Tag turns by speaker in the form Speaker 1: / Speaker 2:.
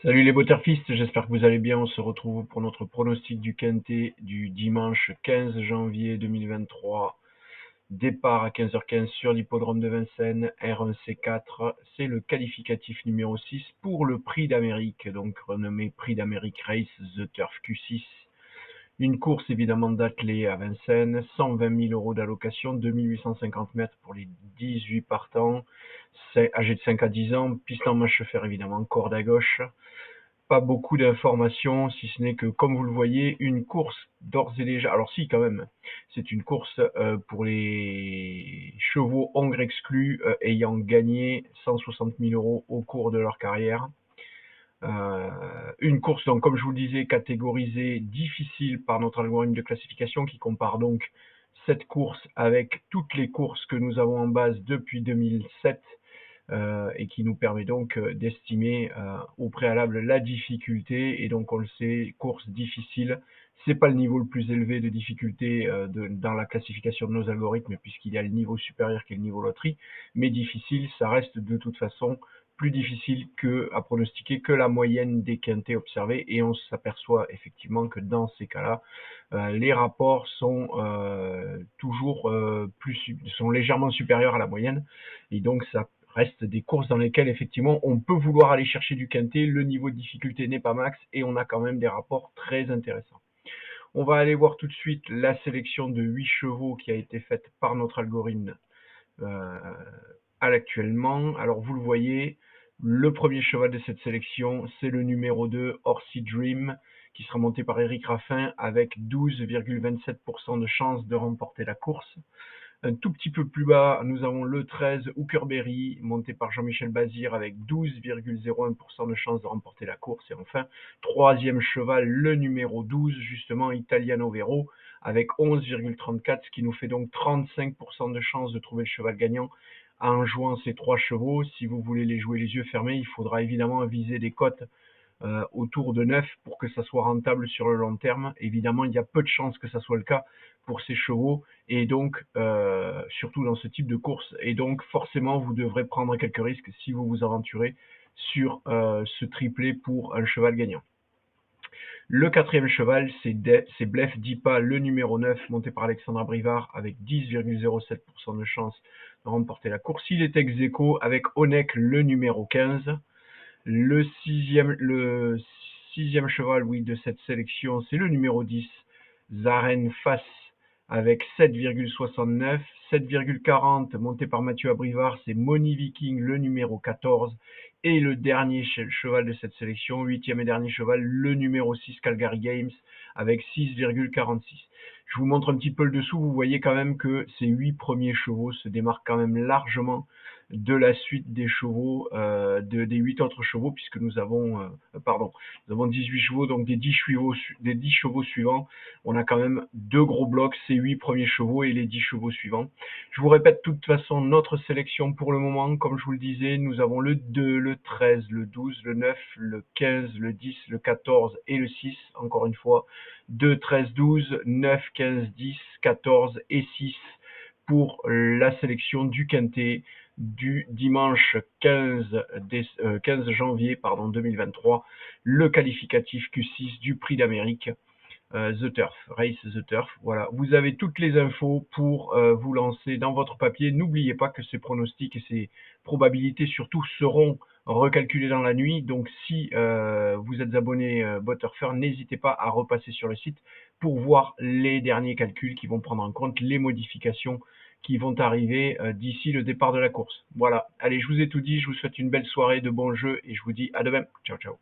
Speaker 1: Salut les Butterfistes, j'espère que vous allez bien. On se retrouve pour notre pronostic du Quintet du dimanche 15 janvier 2023. Départ à 15h15 sur l'hippodrome de Vincennes, R1C4. C'est le qualificatif numéro 6 pour le Prix d'Amérique, donc renommé Prix d'Amérique Race The Turf Q6. Une course évidemment d'athlée à Vincennes, 120 000 euros d'allocation, 2850 mètres pour les 18 partants, âgés de 5 à 10 ans, piste en marche fer évidemment, corde à gauche. Pas beaucoup d'informations, si ce n'est que, comme vous le voyez, une course d'ores et déjà. Alors si, quand même, c'est une course pour les chevaux hongres exclus ayant gagné 160 000 euros au cours de leur carrière. Une course, donc, comme je vous le disais, catégorisée difficile par notre algorithme de classification qui compare donc cette course avec toutes les courses que nous avons en base depuis 2007 et qui nous permet donc d'estimer au préalable la difficulté. Et donc on le sait, course difficile, c'est pas le niveau le plus élevé de difficulté dans la classification de nos algorithmes, puisqu'il y a le niveau supérieur qui est le niveau loterie, mais difficile, ça reste de toute façon plus difficile à pronostiquer que la moyenne des quintés observés, et on s'aperçoit effectivement que dans ces cas-là, les rapports sont toujours sont légèrement supérieurs à la moyenne, et donc ça reste des courses dans lesquelles effectivement on peut vouloir aller chercher du quintet, le niveau de difficulté n'est pas max et on a quand même des rapports très intéressants. On va aller voir tout de suite la sélection de 8 chevaux qui a été faite par notre algorithme à l'actuellement. Alors vous le voyez, le premier cheval de cette sélection, c'est le numéro 2, Horsey Dream, qui sera monté par Eric Raffin avec 12,27% de chance de remporter la course. Un tout petit peu plus bas, nous avons le 13, Hookerberry, monté par Jean-Michel Bazir avec 12,01% de chance de remporter la course. Et enfin, troisième cheval, le numéro 12, justement, Italiano Vero, avec 11,34, ce qui nous fait donc 35% de chance de trouver le cheval gagnant en jouant ces trois chevaux. Si vous voulez les jouer les yeux fermés, il faudra évidemment viser des cotes autour de 9 pour que ça soit rentable sur le long terme. Évidemment, il y a peu de chances que ça soit le cas pour ces chevaux, et donc surtout dans ce type de course. Et donc forcément, vous devrez prendre quelques risques si vous vous aventurez sur ce triplé pour un cheval gagnant. Le quatrième cheval, c'est Blef Dipa, le numéro 9, monté par Alexandra Brivard, avec 10,07% de chance de remporter la course. Il est ex aequo avec Onek, le numéro 15. Le sixième cheval, oui, de cette sélection, c'est le numéro 10, Zaren Fass, avec 7,69. 7,40 monté par Mathieu Abrivard, c'est Money Viking, le numéro 14. Et le dernier cheval de cette sélection, huitième et dernier cheval, le numéro 6, Calgary Games, avec 6,46. Je vous montre un petit peu le dessous, vous voyez quand même que ces 8 premiers chevaux se démarquent quand même largement de la suite des chevaux, des 8 autres chevaux, puisque nous avons 18 chevaux, donc des 10 chevaux suivants, on a quand même deux gros blocs, ces 8 premiers chevaux et les 10 chevaux suivants. Je vous répète de toute façon notre sélection pour le moment, comme je vous le disais, nous avons le 2, le 13, le 12, le 9, le 15, le 10, le 14 et le 6, encore une fois, 2, 13, 12, 9, 15, 10, 14 et 6 pour la sélection du Quintet du dimanche 15 janvier 2023, le qualificatif Q6 du Prix d'Amérique The Turf, Race The Turf. Voilà, vous avez toutes les infos pour vous lancer dans votre papier. N'oubliez pas que ces pronostics et ces probabilités surtout seront recalculés dans la nuit. Donc si vous êtes abonné Butterfer, n'hésitez pas à repasser sur le site pour voir les derniers calculs qui vont prendre en compte les modifications qui vont arriver d'ici le départ de la course. Voilà, allez, je vous ai tout dit, je vous souhaite une belle soirée, de bons jeux et je vous dis à demain. Ciao, ciao.